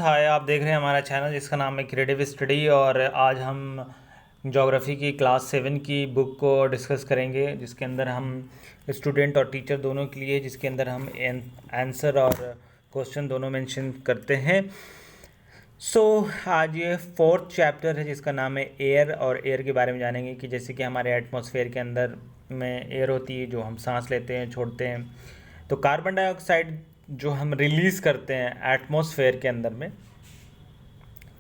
हाय, आप देख रहे हैं हमारा चैनल जिसका नाम है क्रिएटिव स्टडी। और आज हम ज्योग्राफी की क्लास 7 की बुक को डिस्कस करेंगे, जिसके अंदर हम स्टूडेंट और टीचर दोनों के लिए, जिसके अंदर हम आंसर और क्वेश्चन दोनों मेंशन करते हैं। आज ये 4th चैप्टर है जिसका नाम है एयर। और एयर के बारे में जानेंगे कि जैसे कि हमारे एटमॉस्फेयर के अंदर में एयर होती है जो हम सांस लेते हैं, छोड़ते हैं। तो कार्बन डाइऑक्साइड जो हम रिलीज़ करते हैं एटमॉस्फेयर के अंदर में,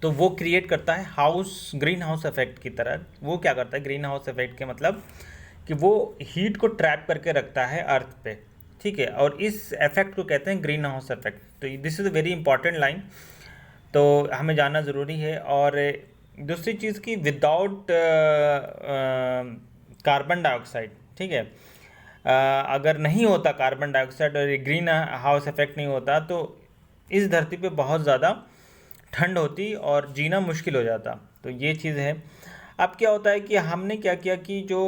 तो वो क्रिएट करता है ग्रीन हाउस इफेक्ट की तरह। वो क्या करता है, ग्रीन हाउस इफेक्ट के मतलब कि वो हीट को ट्रैप करके रखता है अर्थ पे, ठीक है। और इस इफेक्ट को कहते हैं ग्रीन हाउस इफेक्ट। तो this is a very important line, तो हमें जानना ज़रूरी है। और दूसरी चीज़ की विदाउट कार्बन डाइऑक्साइड, ठीक है, अगर नहीं होता कार्बन डाइऑक्साइड और ये ग्रीन हाउस इफेक्ट नहीं होता, तो इस धरती पे बहुत ज़्यादा ठंड होती और जीना मुश्किल हो जाता। तो ये चीज़ है। अब क्या होता है कि हमने क्या किया कि जो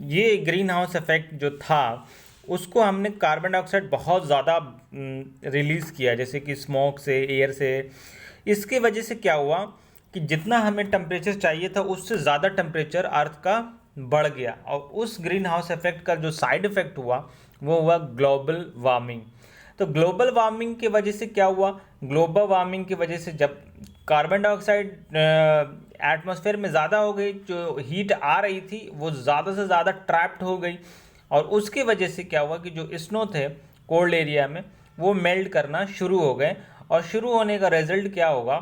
ये ग्रीन हाउस इफेक्ट जो था, उसको हमने कार्बन डाइऑक्साइड बहुत ज़्यादा रिलीज़ किया, जैसे कि स्मोक से, एयर से। इसके वजह से क्या हुआ कि जितना हमें टेम्परेचर चाहिए था उससे ज़्यादा टेम्परेचर अर्थ का बढ़ गया। और उस ग्रीन हाउस इफेक्ट का जो साइड इफ़ेक्ट हुआ वो हुआ ग्लोबल वार्मिंग। तो ग्लोबल वार्मिंग की वजह से क्या हुआ, ग्लोबल वार्मिंग की वजह से जब कार्बन डाइऑक्साइड एटमॉस्फेयर में ज़्यादा हो गई, जो हीट आ रही थी वो ज़्यादा से ज़्यादा ट्रैप्ड हो गई। और उसकी वजह से क्या हुआ कि जो स्नो थे कोल्ड एरिया में, वो मेल्ट करना शुरू हो गए। और शुरू होने का रिजल्ट क्या होगा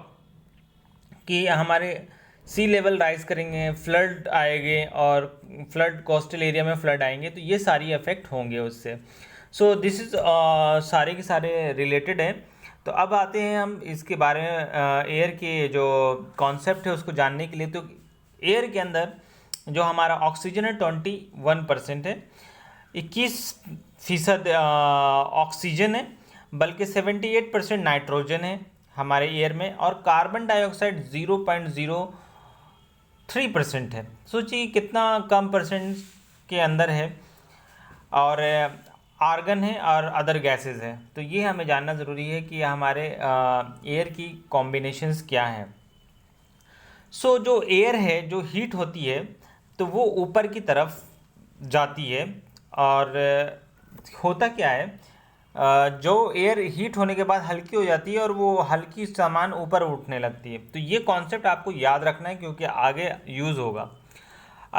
कि हमारे सी लेवल राइज करेंगे, फ्लड आएंगे, और फ्लड कोस्टल एरिया में फ्लड आएंगे। तो ये सारी इफेक्ट होंगे उससे। सो दिस इज़ सारे के सारे रिलेटेड हैं। तो अब आते हैं हम इसके बारे में, एयर के जो कॉन्सेप्ट है उसको जानने के लिए। तो एयर के अंदर जो हमारा ऑक्सीजन है 21% है, 21% ऑक्सीजन है, बल्कि 78% नाइट्रोजन है हमारे एयर में, और कार्बन डाइऑक्साइड 0.03% है। सोचिए कितना कम परसेंट के अंदर है। और आर्गन है और अदर गैसेस हैं। तो ये हमें जानना ज़रूरी है कि हमारे एयर की कॉम्बिनेशंस क्या हैं। जो एयर है, जो हीट होती है, तो वो ऊपर की तरफ जाती है। और होता क्या है, जो एयर हीट होने के बाद हल्की हो जाती है और वो हल्की सामान ऊपर उठने लगती है। तो ये कॉन्सेप्ट आपको याद रखना है क्योंकि आगे यूज़ होगा।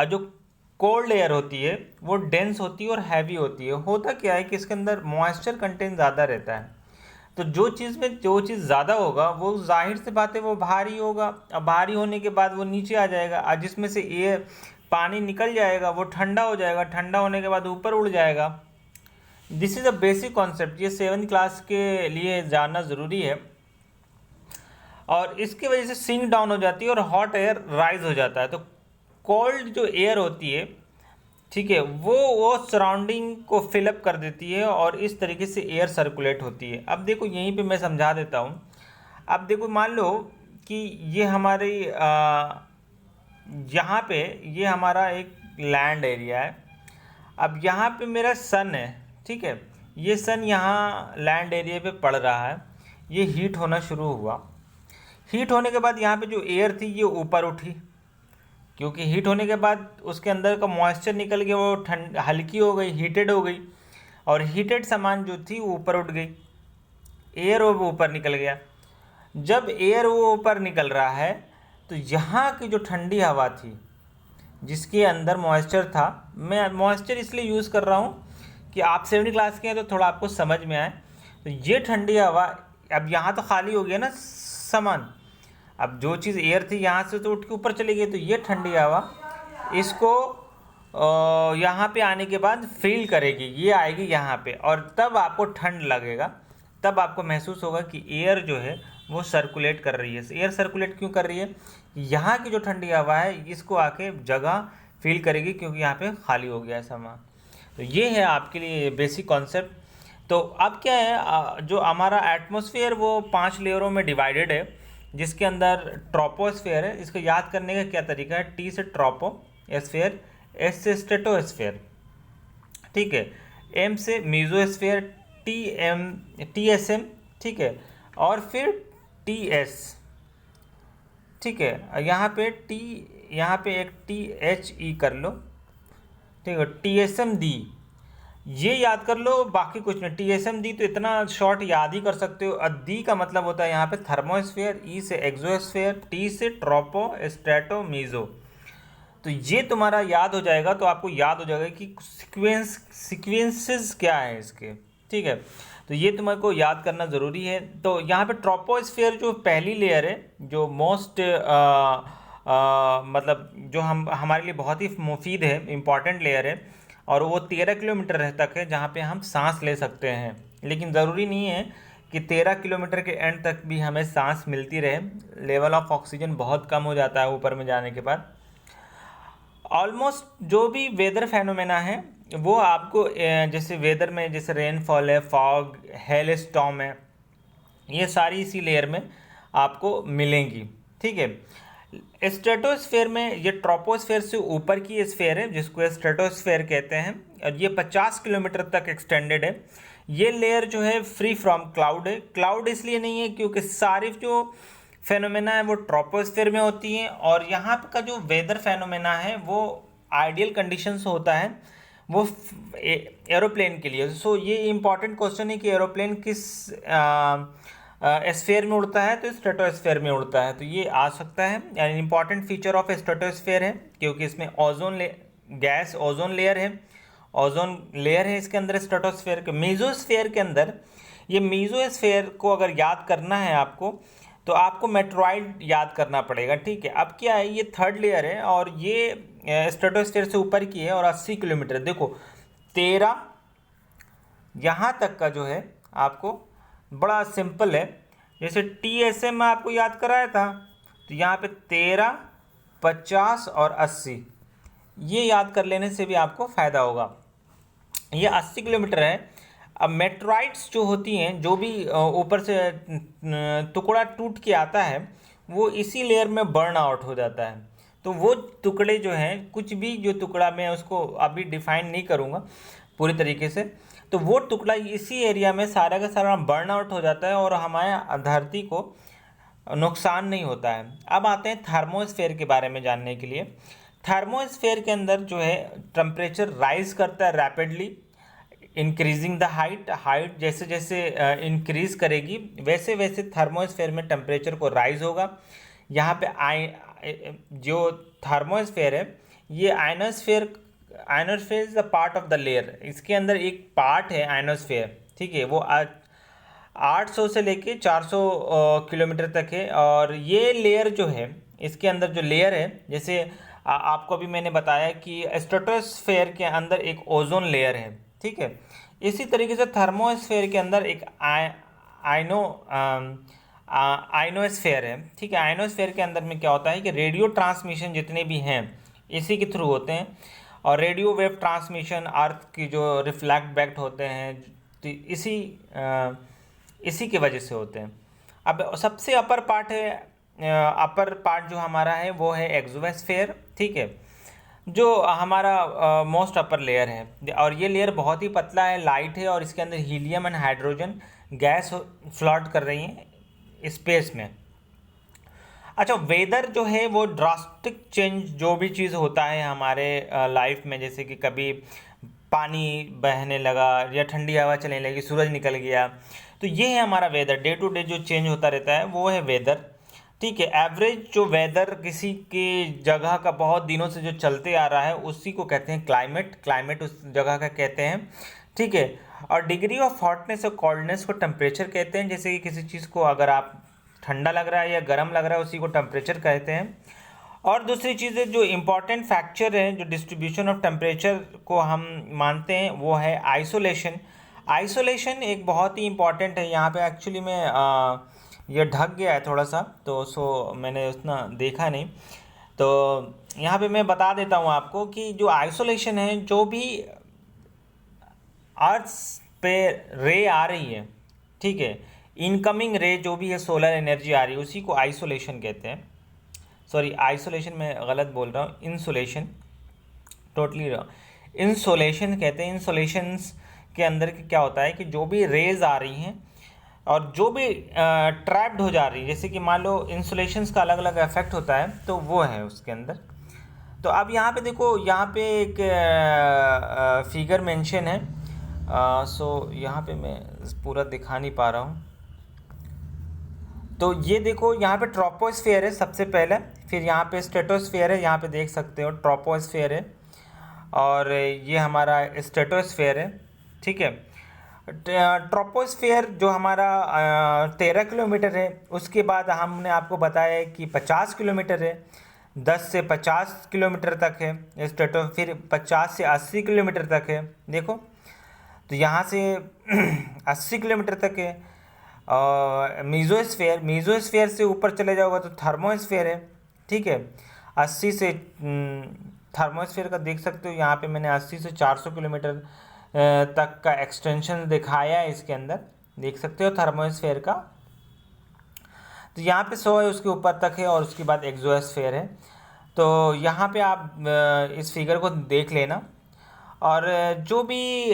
जो कोल्ड एयर होती है वो डेंस होती है और हैवी होती है। होता क्या है कि इसके अंदर मॉइस्चर कंटेंट ज़्यादा रहता है। तो जो चीज़ ज़्यादा होगा वो जाहिर सी बात है वो भारी होगा। अब भारी होने के बाद वो नीचे आ जाएगा, और जिसमें से एयर पानी निकल जाएगा वो ठंडा हो जाएगा, ठंडा होने के बाद ऊपर उड़ जाएगा। This is a basic concept, ये 7th क्लास के लिए जानना ज़रूरी है। और इसकी वजह से सिंक डाउन हो जाती है और हॉट एयर राइज हो जाता है। तो कोल्ड जो एयर होती है, ठीक है, वो सराउंडिंग को फिलअप कर देती है और इस तरीके से एयर सर्कुलेट होती है। अब देखो यहीं पे मैं समझा देता हूँ। अब देखो मान लो कि ये हमारी यहाँ पे ये हमारा एक लैंड एरिया है। अब यहाँ पे मेरा सन है, ठीक है, ये सन यहाँ लैंड एरिया पे पड़ रहा है। ये हीट होना शुरू हुआ। हीट होने के बाद यहाँ पे जो एयर थी ये ऊपर उठी, क्योंकि हीट होने के बाद उसके अंदर का मॉइस्चर निकल गया, वो ठंड हल्की हो गई, हीटेड हो गई। और हीटेड सामान जो थी वो ऊपर उठ गई, एयर वो ऊपर निकल गया। जब एयर वो ऊपर निकल रहा है तो यहाँ की जो ठंडी हवा थी जिसके अंदर मॉइस्चर था, मैं मॉइस्चर इसलिए यूज़ कर रहा हूँ कि आप 7वीं क्लास के हैं तो थोड़ा आपको समझ में आए। तो ये ठंडी हवा, अब यहाँ तो खाली हो गया ना सामान, अब जो चीज़ एयर थी यहाँ से तो उठ के ऊपर चली गई। तो ये ठंडी हवा इसको यहाँ पे आने के बाद फील करेगी, ये आएगी यहाँ पे, और तब आपको ठंड लगेगा। तब आपको महसूस होगा कि एयर जो है वो सर्कुलेट कर रही है। एयर सर्कुलेट क्यों कर रही है, यहाँ की जो ठंडी हवा है इसको आके जगह फील करेगी, क्योंकि यहाँ पे खाली हो गया है सामान। तो ये है आपके लिए बेसिक कॉन्सेप्ट। तो अब क्या है, जो हमारा एटमॉस्फेयर वो 5 लेयरों में डिवाइडेड है, जिसके अंदर ट्रोपोस्फेयर है। इसको याद करने का क्या तरीका है, टी से ट्रोपोस्फेयर, एस से स्ट्रेटोस्फेयर, ठीक है, एम से मीजोस्फेयर, टी एस एम, ठीक है, और फिर टी एस, ठीक है, यहाँ पे एक टी एच ई कर लो, ठीक है, टी एस एम दी, ये याद कर लो, बाकी कुछ नहीं। टी एस एम दी तो इतना शॉर्ट याद ही कर सकते हो। दी का मतलब होता है यहाँ पे थर्मोस्फेयर, ई से एक्सोस्फेयर, टी से ट्रोपो स्ट्रेटो मीजो। तो ये तुम्हारा याद हो जाएगा, तो आपको याद हो जाएगा कि सीक्वेंसेस क्या है इसके, ठीक है। तो ये तुम्हारे को याद करना ज़रूरी है। तो यहाँ पे ट्रोपोस्फेयर जो पहली लेयर है, जो मोस्ट मतलब जो हम हमारे लिए बहुत ही मुफीद है, इम्पॉर्टेंट लेयर है, और वो 13 किलोमीटर तक है जहाँ पे हम सांस ले सकते हैं। लेकिन ज़रूरी नहीं है कि 13 किलोमीटर के एंड तक भी हमें सांस मिलती रहे। लेवल ऑफ ऑक्सीजन बहुत कम हो जाता है ऊपर में जाने के बाद। ऑलमोस्ट जो भी वेदर फेनोमेना है वो आपको जैसे वेदर में जैसे रेनफॉल है, फॉग, हेल स्टॉर्म है, ये सारी इसी लेयर में आपको मिलेंगी, ठीक है। स्ट्रेटोस्फेयर में ये ट्रोपोस्फेयर से ऊपर की स्फेयर है जिसको स्ट्रेटोस्फेयर कहते हैं, और ये 50 किलोमीटर तक एक्सटेंडेड है। ये लेयर जो है फ्री फ्रॉम क्लाउड है। क्लाउड इसलिए नहीं है क्योंकि सारी जो फेनोमेना है वो ट्रोपोस्फेयर में होती हैं, और यहाँ का जो वेदर फेनोमेना है वो आइडियल कंडीशंस होता है वो एरोप्लेन के लिए। सो ये इम्पॉर्टेंट क्वेश्चन है कि एरोप्लेन किस स्फेयर में उड़ता है, तो स्ट्रेटोस्फेयर में उड़ता है, तो ये आ सकता है। यानी इंपॉर्टेंट फीचर ऑफ स्ट्रेटोस्फेयर है क्योंकि इसमें गैस ओजोन लेयर है, ओजोन लेयर है इसके अंदर स्ट्रेटोस्फेयर के। मेसोस्फेयर के अंदर, ये मेसोस्फेयर को अगर याद करना है आपको तो आपको मेट्रॉइड याद करना पड़ेगा, ठीक है। अब क्या है, ये थर्ड लेयर है और ये स्ट्रेटोस्फेयर से ऊपर की है और 80 किलोमीटर, देखो 13 यहाँ तक का जो है आपको बड़ा सिंपल है। जैसे टी एस एम में आपको याद कराया था, तो यहाँ पे 13, 50 और 80 ये याद कर लेने से भी आपको फ़ायदा होगा। ये 80 किलोमीटर है। अब मेट्रॉइड्स जो होती हैं, जो भी ऊपर से टुकड़ा टूट के आता है वो इसी लेयर में बर्न आउट हो जाता है। तो वो टुकड़े जो हैं, कुछ भी जो टुकड़ा, मैं उसको अभी डिफाइन नहीं करूँगा पूरी तरीके से, तो वो टुकड़ा इसी एरिया में सारा का सारा बर्न आउट हो जाता है और हमारे धरती को नुकसान नहीं होता है। अब आते हैं थर्मोस्फेयर के बारे में जानने के लिए। थर्मोस्फेयर के अंदर जो है टेम्परेचर राइज करता है रैपिडली, इंक्रीजिंग द हाइट जैसे जैसे इंक्रीज करेगी वैसे वैसे थर्मोस्फेयर में टेम्परेचर को राइज होगा। यहाँ पे जो थर्मोस्फेयर है ये ionosphere is the part of the layer. इसके अंदर एक पार्ट है आयनोस्फेयर, ठीक है, वो 800 से लेके 400 किलोमीटर तक है। और ये लेयर जो है, इसके अंदर जो लेयर है, जैसे आपको अभी मैंने बताया कि स्ट्रेटोस्फेयर के अंदर एक ओजोन लेयर है, ठीक है। इसी तरीके से थर्मोस्फेयर के अंदर एक आइनोस्फेयर है, ठीक है। आइनोस्फेयर के अंदर में क्या होता है कि रेडियो ट्रांसमिशन जितने भी हैं इसी के थ्रू होते हैं, और रेडियो वेव ट्रांसमिशन अर्थ की जो रिफ्लेक्ट बैक होते हैं, तो इसी की वजह से होते हैं। अब सबसे अपर पार्ट है, अपर पार्ट जो हमारा है वो है एक्सोस्फेयर, ठीक है, जो हमारा मोस्ट अपर लेयर है। और ये लेयर बहुत ही पतला है, लाइट है, और इसके अंदर helium and hydrogen gas float कर रही हैं स्पेस में। अच्छा, वेदर जो है वो ड्रास्टिक चेंज जो भी चीज़ होता है हमारे लाइफ में, जैसे कि कभी पानी बहने लगा या ठंडी हवा चलने लगी, सूरज निकल गया, तो ये है हमारा वेदर। डे टू डे जो चेंज होता रहता है वो है वेदर, ठीक है। एवरेज जो वेदर किसी के जगह का बहुत दिनों से जो चलते आ रहा है उसी को कहते हैं क्लाइमेट। क्लाइमेट उस जगह का कहते हैं, ठीक है। और डिग्री ऑफ हॉटनेस और कोल्डनेस को टेम्परेचर कहते हैं। जैसे कि किसी चीज़ को अगर आप ठंडा लग रहा है या गर्म लग रहा है उसी को टेम्परेचर कहते हैं। और दूसरी चीज़ें जो इम्पॉर्टेंट फैक्टर है जो डिस्ट्रीब्यूशन ऑफ टेम्परेचर को हम मानते हैं वो है आइसोलेशन। आइसोलेशन एक बहुत ही इम्पॉर्टेंट है। यहाँ पे एक्चुअली में ये ढक गया है थोड़ा सा, तो मैंने उतना देखा नहीं, तो यहाँ पे मैं बता देता हूँ आपको कि जो आइसोलेशन है, जो भी अर्थ पे रे आ रही है, ठीक है, इनकमिंग रे जो भी है सोलर एनर्जी आ रही है उसी को आइसोलेशन कहते हैं। सॉरी, आइसोलेशन मैं गलत बोल रहा हूँ, इंसोलेशन, टोटली इंसोलेशन कहते हैं। इंसोलेशंस के अंदर क्या होता है कि जो भी रेज आ रही हैं और जो भी ट्रैप्ड हो जा रही है, जैसे कि मान लो इंसुलेशंस का अलग अलग इफेक्ट होता है, तो वो है उसके अंदर। तो अब यहाँ पे देखो, यहाँ पे एक फिगर मेंशन है। सो यहाँ पे मैं पूरा दिखा नहीं पा रहा हूँ। तो ये देखो, यहाँ पे ट्रोपोस्फेयर है सबसे पहले, फिर यहाँ पे स्ट्रेटोस्फेयर है, यहाँ पे देख सकते हो ट्रोपोस्फेयर है, और ये हमारा स्ट्रेटोस्फेयर है। ठीक है। ट्रोपोस्फेयर जो हमारा 13 किलोमीटर है, उसके बाद हमने आपको बताया है कि 50 किलोमीटर है, 10 से 50 किलोमीटर तक है स्ट्रेटो, फिर 50 से 80 किलोमीटर तक है। देखो, तो यहाँ से 80 किलोमीटर तक है। और मीजोस्फेयर से ऊपर चले जाओगे तो थर्मोस्फेयर है। ठीक है। 80 से थर्मोस्फेयर का देख सकते हो, यहाँ पे मैंने 80 से 400 किलोमीटर तक का एक्सटेंशन दिखाया है इसके अंदर, देख सकते हो थर्मोस्फेयर का। तो यहाँ पे 100 है, उसके ऊपर तक है, और उसके बाद एक्सोस्फेयर है। तो यहाँ पे आप इस फिगर को देख लेना। और जो भी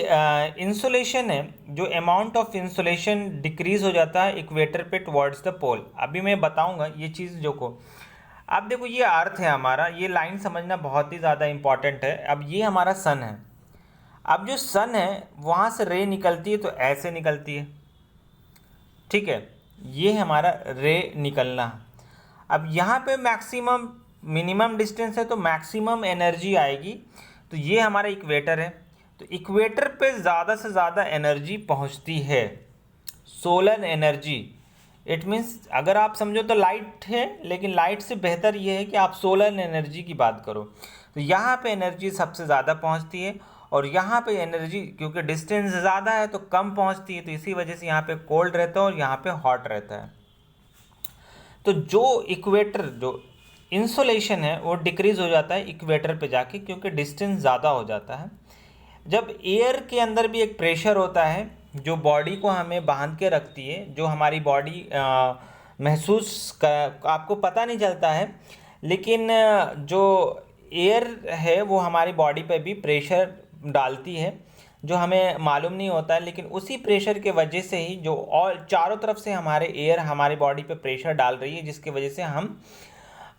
इंसुलेशन है, जो अमाउंट ऑफ इंसुलेशन डिक्रीज हो जाता है इक्वेटर पे टुवर्ड्स द पोल, अभी मैं बताऊंगा ये चीज़ जो को। अब देखो, ये अर्थ है हमारा, ये लाइन समझना बहुत ही ज़्यादा इम्पॉर्टेंट है। अब ये हमारा सन है। अब जो सन है वहाँ से रे निकलती है तो ऐसे निकलती है। ठीक है। ये हमारा रे निकलना। अब यहाँ पे मैक्सिमम मिनिमम डिस्टेंस है तो मैक्सिमम एनर्जी आएगी। तो ये हमारा इक्वेटर है। तो इक्वेटर पे ज़्यादा से ज़्यादा एनर्जी पहुँचती है, सोलर एनर्जी। इट मीन्स अगर आप समझो तो लाइट है, लेकिन लाइट से बेहतर ये है कि आप सोलर एनर्जी की बात करो। तो यहाँ पे एनर्जी सबसे ज़्यादा पहुँचती है, और यहाँ पे एनर्जी क्योंकि डिस्टेंस ज़्यादा है तो कम पहुँचती है, तो इसी वजह से यहाँ पे कोल्ड रहता है और यहाँ पे हॉट रहता है। तो जो इक्वेटर जो इंसुलेशन है वो डिक्रीज हो जाता है इक्वेटर पे जाके, क्योंकि डिस्टेंस ज़्यादा हो जाता है। जब एयर के अंदर भी एक प्रेशर होता है जो बॉडी को हमें बांध के रखती है, जो हमारी बॉडी महसूस कर, आपको पता नहीं चलता है, लेकिन जो एयर है वो हमारी बॉडी पे भी प्रेशर डालती है, जो हमें मालूम नहीं होता है। लेकिन उसी प्रेशर के वजह से ही जो और चारों तरफ से हमारे एयर हमारी बॉडी पे प्रेशर डाल रही है, जिसकी वजह से हम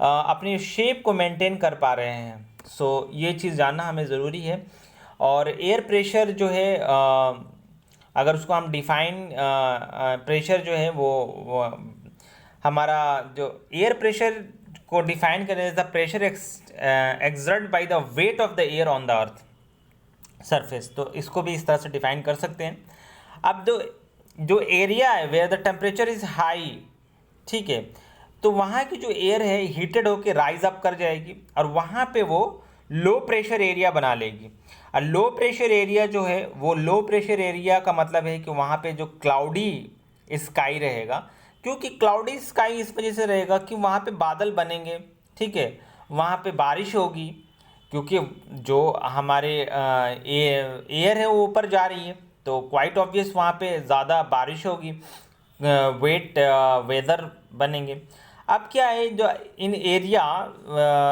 अपनी शेप को मेंटेन कर पा रहे हैं। सो ये चीज़ जानना हमें ज़रूरी है। और एयर प्रेशर जो है, अगर उसको हम डिफाइन, प्रेशर जो है वो हमारा जो एयर प्रेशर को डिफाइन करें, the pressure exert by the weight of the air on the earth surface. तो इसको भी इस तरह से डिफाइन कर सकते हैं। अब जो एरिया है where the temperature is high, ठीक है, तो वहाँ की जो एयर है हीटेड होकर राइज अप कर जाएगी, और वहाँ पे वो लो प्रेशर एरिया बना लेगी। और लो प्रेशर एरिया जो है, वो लो प्रेशर एरिया का मतलब है कि वहाँ पे जो क्लाउडी स्काई रहेगा, क्योंकि क्लाउडी स्काई इस वजह से रहेगा कि वहाँ पे बादल बनेंगे। ठीक है। वहाँ पे बारिश होगी, क्योंकि जो हमारे एयर है वो ऊपर जा रही है, तो क्वाइट ऑब्वियस वहाँ पे ज़्यादा बारिश होगी, वेट वेदर बनेंगे। अब क्या है, जो in area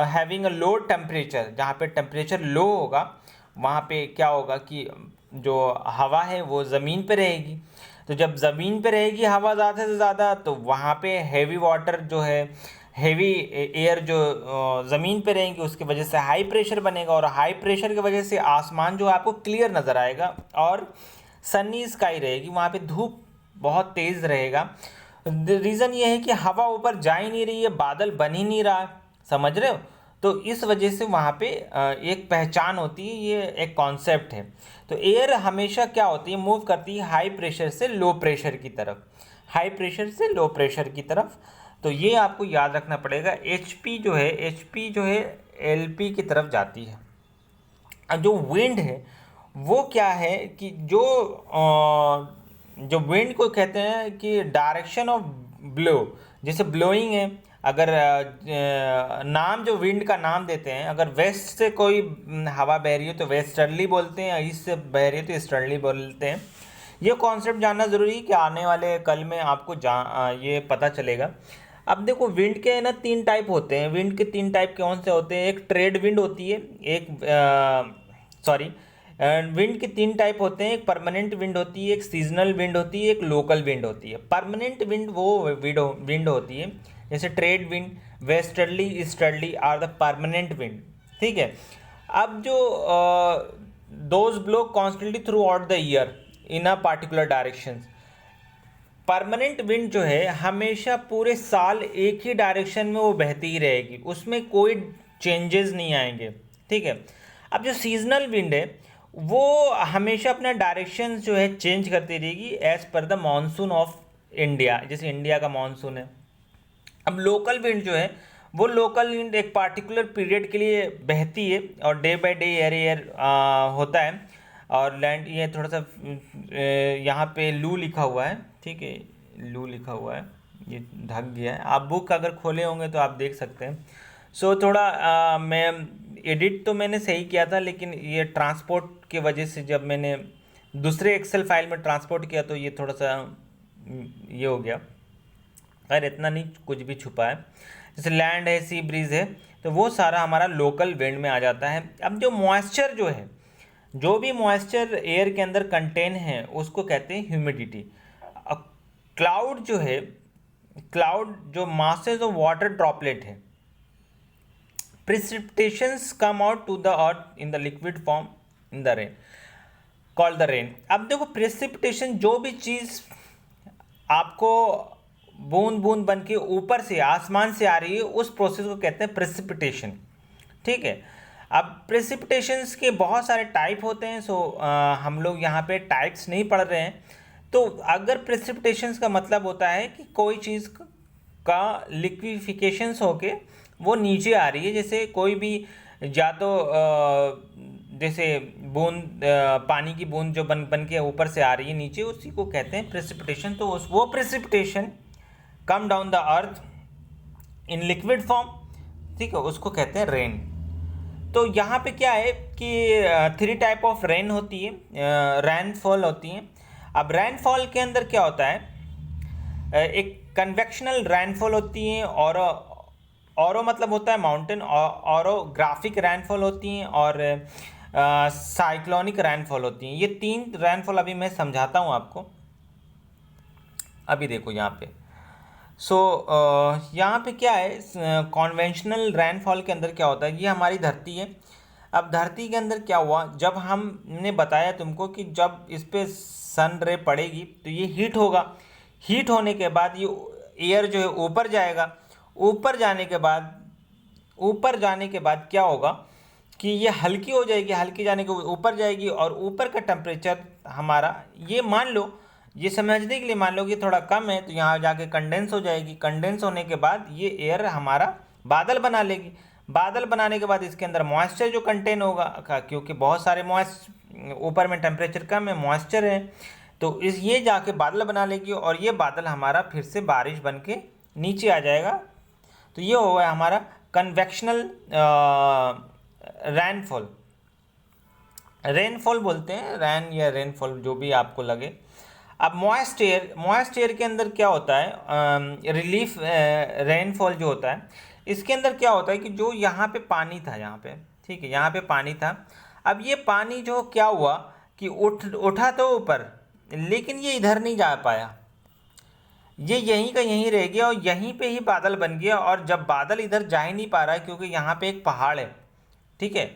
having a low temperature, जहाँ पे टेम्परेचर लो होगा वहाँ पे क्या होगा कि जो हवा है वो ज़मीन पे रहेगी। तो जब ज़मीन पे रहेगी हवा ज़्यादा से ज़्यादा, तो वहाँ पे हैवी वाटर जो है, हैवी एयर जो ज़मीन पे रहेंगी, उसकी वजह से हाई प्रेशर बनेगा, और हाई प्रेशर की वजह से आसमान जो आपको क्लियर नज़र आएगा, और सन्नी स्काई रहेगी, वहाँ पे धूप बहुत तेज़ रहेगा। रीज़न ये है कि हवा ऊपर जा ही नहीं रही है, बादल बन ही नहीं रहा, समझ रहे हो। तो इस वजह से वहाँ पे एक पहचान होती है, ये एक कॉन्सेप्ट है। तो एयर हमेशा क्या होती है, मूव करती है हाई प्रेशर से लो प्रेशर की तरफ, हाई प्रेशर से लो प्रेशर की तरफ। तो ये आपको याद रखना पड़ेगा। एचपी जो है एलपी की तरफ जाती है। अब जो विंड है वो क्या है कि जो विंड को कहते हैं कि डायरेक्शन ऑफ ब्लो, जैसे ब्लोइंग है, अगर नाम जो विंड का नाम देते हैं, अगर वेस्ट से कोई हवा बह रही हो तो वेस्टर्ली बोलते हैं, ईस्ट से बह रही हो तो ईस्टर्ली बोलते हैं। ये कॉन्सेप्ट जानना ज़रूरी है कि आने वाले कल में आपको ये पता चलेगा। अब देखो, विंड के ना 3 टाइप होते हैं। विंड के 3 टाइप कौन से होते हैं? एक ट्रेड विंड होती है, विंड के 3 टाइप होते हैं, एक परमानेंट विंड होती है, एक सीजनल विंड होती है, एक लोकल विंड होती है। परमानेंट विंड वो विंड होती है जैसे trade wind, westerly, easterly are the permanent wind, ठीक है। अब जो those blow constantly throughout the year in a particular direction. Permanent wind जो है हमेशा पूरे साल एक ही डायरेक्शन में वो बहती ही रहेगी, उसमें कोई चेंजेस नहीं आएंगे, ठीक है। अब जो सीजनल विंड है वो हमेशा अपना डायरेक्शन जो है चेंज करती रहेगी as per the monsoon of India, जैसे इंडिया का मानसून है। अब लोकल विंड जो है वो लोकल विंड एक पार्टिकुलर पीरियड के लिए बहती है और day by day air air होता है। और लैंड ये थोड़ा सा यहाँ पे लू लिखा हुआ है, ठीक है, लू लिखा हुआ है, ये ढक गया है। आप बुक अगर खोले होंगे तो आप देख सकते हैं। सो थोड़ा मैं एडिट तो मैंने सही किया था, लेकिन ये ट्रांसपोर्ट की वजह से जब मैंने दूसरे एक्सेल फाइल में ट्रांसपोर्ट किया तो ये थोड़ा सा ये हो गया। खैर इतना नहीं, कुछ भी छुपा है। जैसे लैंड है, सी ब्रीज है, तो वो सारा हमारा लोकल विंड में आ जाता है। अब जो मॉइस्चर जो है, जो भी मॉइस्चर एयर के अंदर कंटेन है उसको कहते हैं ह्यूमिडिटी। क्लाउड जो है, क्लाउड जो मासेस ऑफ वाटर ड्रॉपलेट है, precipitations come out to the earth in the liquid form in the rain, called the rain. अब देखो प्रिसिपिटेशन, जो भी चीज़ आपको बूंद बूंद बन के ऊपर से आसमान से आ रही है उस प्रोसेस को कहते हैं प्रिसिपिटेशन, ठीक है। अब प्रेसिपिटेशंस के बहुत सारे टाइप होते हैं, सो हम लोग यहाँ पे टाइप्स नहीं पढ़ रहे हैं। तो अगर प्रेसिपिटेशंस का मतलब होता है कि कोई चीज़ का लिक्विफिकेशंस होके वो नीचे आ रही है, जैसे कोई भी या तो जैसे बूंद पानी की बूंद जो बन के ऊपर से आ रही है नीचे, उसी को कहते हैं प्रेसिपिटेशन। तो वो precipitation come down the earth in liquid form, ठीक है, उसको कहते हैं रेन। तो यहाँ पे क्या है कि 3 टाइप ऑफ रेन होती है, रेनफॉल होती है। अब रेनफॉल के अंदर क्या होता है, एक कन्वेक्शनल रेनफॉल होती है, औरो मतलब होता है माउंटेन, औरोग्राफिक रेनफॉल होती हैं, और साइक्लोनिक रेनफॉल होती हैं। ये 3 रेनफॉल अभी मैं समझाता हूँ आपको। अभी देखो यहाँ पे, यहाँ पे क्या है, कॉन्वेंशनल रेनफॉल के अंदर क्या होता है, ये हमारी धरती है। अब धरती के अंदर क्या हुआ, जब हमने बताया तुमको कि जब इस पर सन रे पड़ेगी तो ये हीट होगा, हीट होने के बाद ये एयर जो है ऊपर जाएगा, ऊपर जाने के बाद क्या होगा कि ये हल्की हो जाएगी, हल्की जाने के ऊपर जाएगी, और ऊपर का टेम्परेचर हमारा, ये मान लो, ये समझने के लिए मान लो कि थोड़ा कम है, तो यहाँ जाके कंडेंस हो जाएगी। कंडेंस होने के बाद ये एयर हमारा बादल बना लेगी। बादल बनाने के बाद इसके अंदर मॉइस्चर जो कंटेन होगा, क्योंकि बहुत सारे ऊपर में टेम्परेचर कम है, मॉइस्चर है, तो ये जाके बादल बना लेगी, और ये बादल हमारा फिर से बारिश बन के नीचे आ जाएगा। तो ये होगा हमारा कन्वेक्शनल रेनफॉल। रेनफॉल बोलते हैं, रैन या रेनफॉल जो भी आपको लगे। अब मॉइस्ट एयर के अंदर क्या होता है, रिलीफ रेनफॉल जो होता है, इसके अंदर क्या होता है कि जो यहाँ पे पानी था, यहाँ पे, ठीक है, यहाँ पे पानी था। अब ये पानी जो क्या हुआ कि उठा तो ऊपर, लेकिन ये इधर नहीं जा पाया, ये यहीं का यहीं रह गया, और यहीं पे ही बादल बन गया। और जब बादल इधर जा ही नहीं पा रहा है, क्योंकि यहाँ पे एक पहाड़ है, ठीक है,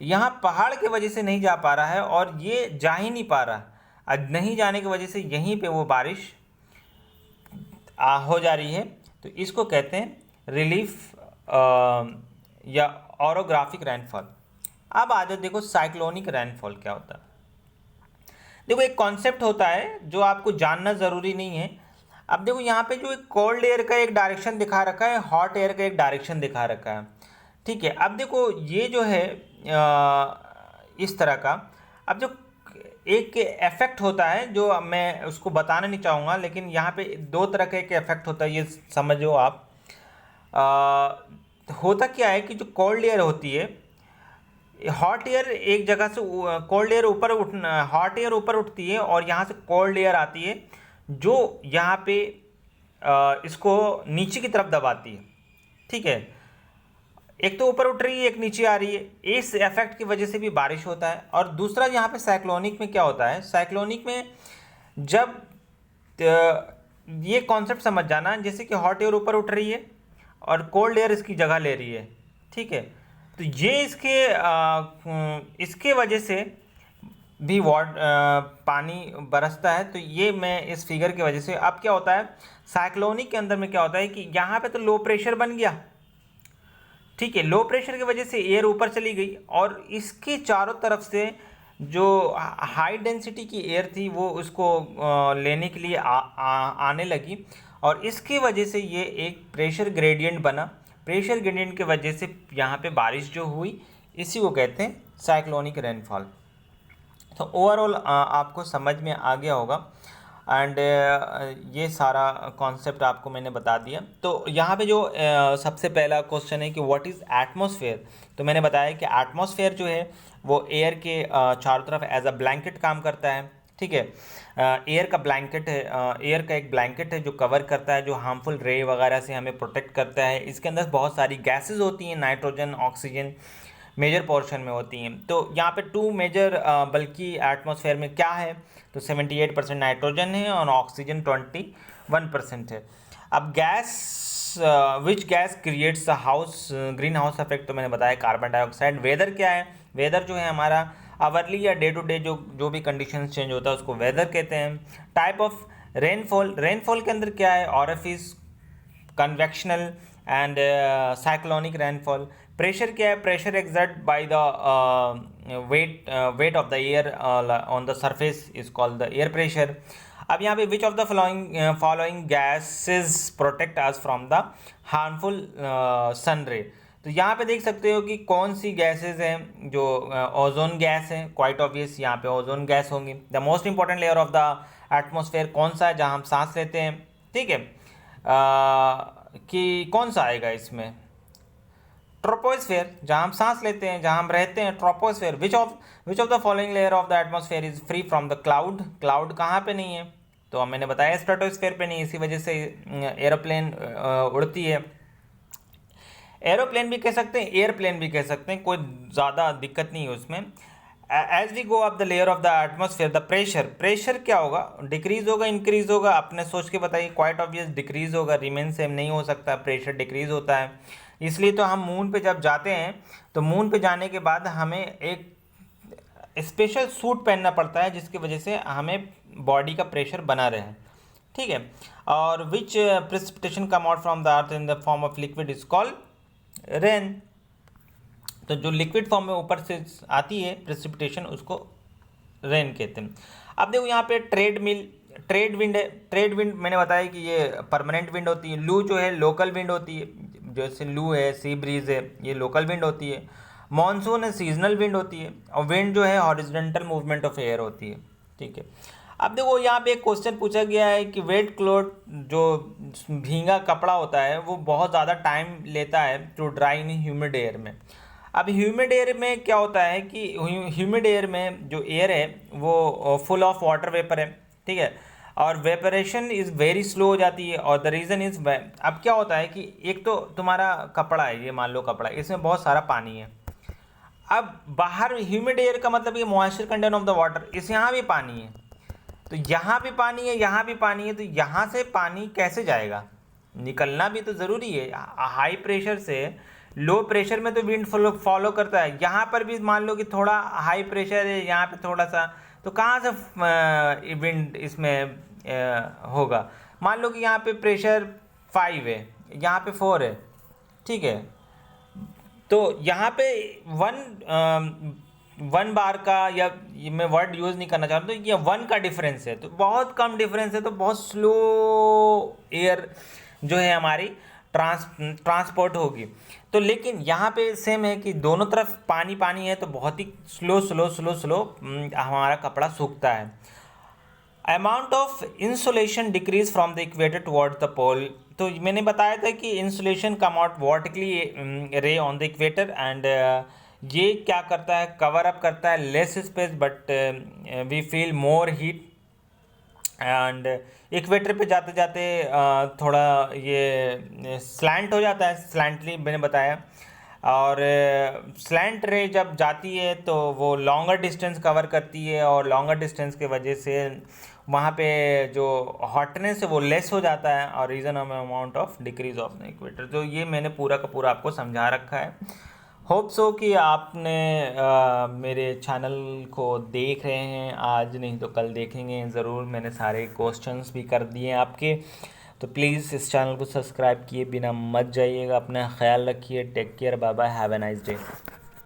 यहाँ पहाड़ के वजह से नहीं जा पा रहा है, और ये जा ही नहीं पा रहा, नहीं जाने की वजह से यहीं पे वो बारिश हो जा रही है। तो इसको कहते हैं रिलीफ या ऑरोग्राफिक रेनफॉल। अब आ जाओ, देखो साइक्लोनिक रेनफॉल क्या होता है। देखो एक कॉन्सेप्ट होता है जो आपको जानना ज़रूरी नहीं है। अब देखो यहाँ पे जो एक कोल्ड एयर का एक डायरेक्शन दिखा रखा है, हॉट एयर का एक डायरेक्शन दिखा रखा है, ठीक है। अब देखो ये जो है इस तरह का, अब जो एक इफेक्ट होता है जो मैं उसको बताना नहीं चाहूँगा, लेकिन यहाँ पे 2 तरह का एक इफेक्ट होता है, ये समझो आप। होता क्या है कि जो कोल्ड एयर होती है, हॉट एयर एक जगह से, कोल्ड एयर ऊपर हॉट एयर ऊपर उठती है, और यहाँ से कोल्ड एयर आती है जो यहाँ पे इसको नीचे की तरफ दबाती है, ठीक है। एक तो ऊपर उठ रही है, एक नीचे आ रही है, इस इफेक्ट की वजह से भी बारिश होता है। और दूसरा यहाँ पे साइक्लोनिक में क्या होता है, साइक्लोनिक में जब ये कॉन्सेप्ट समझ जाना, जैसे कि हॉट एयर ऊपर उठ रही है और कोल्ड एयर इसकी जगह ले रही है, ठीक है, तो ये इसके वजह से भी पानी बरसता है। तो ये मैं इस फिगर की वजह से, अब क्या होता है साइक्लोनिक के अंदर में क्या होता है कि यहाँ पे तो लो प्रेशर बन गया, ठीक है, लो प्रेशर की वजह से एयर ऊपर चली गई और इसके चारों तरफ से जो हाई डेंसिटी की एयर थी वो उसको लेने के लिए आने लगी और इसकी वजह से ये एक प्रेशर ग्रेडियंट बना। प्रेशर ग्रेडियंट की वजह से यहाँ पे बारिश जो हुई, इसी को कहते हैं साइक्लोनिक रेनफॉल। तो ओवरऑल आपको समझ में आ गया होगा एंड ये सारा कॉन्सेप्ट आपको मैंने बता दिया। तो यहाँ पे जो सबसे पहला क्वेश्चन है कि व्हाट इज़ एटमॉस्फेयर, तो मैंने बताया कि एटमॉस्फेयर जो है वो एयर के चारों तरफ एज अ ब्लैंकेट काम करता है, ठीक है। एयर का ब्लैंकेट है, एयर का एक ब्लैंकेट है जो कवर करता है, जो हार्मफुल रे वगैरह से हमें प्रोटेक्ट करता है। इसके अंदर बहुत सारी गैसेज होती हैं, नाइट्रोजन, ऑक्सीजन मेजर पोर्शन में होती हैं। तो यहाँ पे टू मेजर बल्कि एटमॉस्फेयर में क्या है, तो 78% नाइट्रोजन है और ऑक्सीजन 21% है। अब gas, which gas creates the house green house effect, तो मैंने बताया कार्बन डाइऑक्साइड। वेदर क्या है, वेदर जो है हमारा आवरली या डे टू डे जो भी कंडीशन चेंज होता है उसको वेदर कहते हैं। टाइप ऑफ रेनफॉल, रेनफॉल के अंदर क्या है, orifice, convectional and cyclonic rainfall. Pressure क्या है, pressure exert by the weight of the air on the surface is called the air pressure. अब यहाँ पे which of the following gases protect us from the harmful sun ray, तो यहाँ पे देख सकते हो कि कौन सी गैसेज हैं, जो ओजोन गैस है, क्वाइट ऑब्वियस यहाँ पे ओजोन गैस होंगी। The most important layer of the atmosphere कौन सा है, जहाँ हम सांस लेते हैं, ठीक है, कि कौन सा आएगा इसमें, ट्रोपोस्फेयर, जहाँ हम सांस लेते हैं, जहाँ हम रहते हैं, troposphere. Which of the following layer of the atmosphere is free from the cloud, cloud कहाँ पे नहीं है, तो मैंने बताया स्ट्रेटोस्फेयर पे नहीं, इसी वजह से एरोप्लेन उड़ती है। एरोप्लेन भी कह सकते हैं, एयरप्लेन भी कह सकते हैं, कोई ज़्यादा दिक्कत नहीं है उसमें। As we go up the layer of the atmosphere, the pressure, pressure क्या होगा, डिक्रीज होगा, इंक्रीज होगा, अपने सोच के बताइए। क्वाइट ऑब्वियस डिक्रीज होगा, रिमेन सेम नहीं हो सकता, प्रेशर डिक्रीज होता है। इसलिए तो हम मून पे जब जाते हैं तो मून पे जाने के बाद हमें एक स्पेशल सूट पहनना पड़ता है जिसकी वजह से हमें बॉडी का प्रेशर बना रहे, ठीक है। और which precipitation come out from the earth in the form of liquid is called rain, तो जो लिक्विड फॉर्म में ऊपर से आती है प्रेसिपिटेशन उसको रेन कहते हैं। अब देखो यहाँ पे ट्रेड विंड है। ट्रेड विंड मैंने बताया कि ये परमानेंट विंड होती है। लू जो है लोकल विंड होती है, जैसे लू है, सी ब्रीज है, ये लोकल विंड होती है। मॉनसून है, सीजनल विंड होती है। और विंड जो है हॉरिजॉन्टल मूवमेंट ऑफ एयर होती है, ठीक है। अब देखो यहाँ पे एक क्वेश्चन पूछा गया है कि वेट क्लॉथ, जो भींगा कपड़ा होता है वो बहुत ज़्यादा टाइम लेता है to dry in humid air में। अब ह्यूमिड एयर में क्या होता है कि ह्यूमिड एयर में जो एयर है वो फुल ऑफ वाटर वेपर है, ठीक है, और वेपरेशन इज़ वेरी स्लो हो जाती है। और द रीज़न इज़, अब क्या होता है कि एक तो तुम्हारा कपड़ा है, ये मान लो कपड़ा, इसमें बहुत सारा पानी है। अब बाहर ह्यूमिड एयर का मतलब ये moisture content of the water, इस यहाँ भी पानी है, तो यहाँ भी पानी है, यहाँ भी पानी है, तो यहाँ से पानी कैसे जाएगा, निकलना भी तो ज़रूरी है। हाई प्रेशर से लो प्रेशर में तो विंड फॉलो करता है। यहाँ पर भी मान लो कि थोड़ा हाई प्रेशर है, यहाँ पे थोड़ा सा, तो कहाँ से विंड इसमें होगा। मान लो कि यहाँ पे प्रेशर 5 है, यहाँ पे 4 है, ठीक है, तो यहाँ पे वन बार का, या ये मैं वर्ड यूज़ नहीं करना चाहता, तो ये 1 का डिफरेंस है, तो बहुत कम डिफरेंस है, तो बहुत स्लो एयर जो है हमारी ट्रांसपोर्ट होगी। तो लेकिन यहाँ पे सेम है कि दोनों तरफ पानी पानी है, तो बहुत ही स्लो हमारा कपड़ा सूखता है। Amount of insulation decrease from the equator toward the pole, तो मैंने बताया था कि insulation come out vertically ray on the equator and ये क्या करता है, कवर अप करता है less space but we feel more heat. And equator पे जाते जाते थोड़ा ये स्लैंट हो जाता है, स्लैंटली मैंने बताया। और स्लैंट रे जब जाती है तो वो लॉन्गर डिस्टेंस कवर करती है, और लॉन्गर डिस्टेंस के वजह से वहाँ पे जो हॉटनेस है वो लेस हो जाता है, और reason amount of decrease of equator. तो ये मैंने पूरा का पूरा आपको समझा रखा है। होप सो कि आपने मेरे चैनल को देख रहे हैं, आज नहीं तो कल देखेंगे ज़रूर। मैंने सारे क्वेश्चंस भी कर दिए आपके, तो प्लीज़ इस चैनल को सब्सक्राइब किए बिना मत जाइएगा। अपना ख्याल रखिए। Take care, bye bye, have a nice day.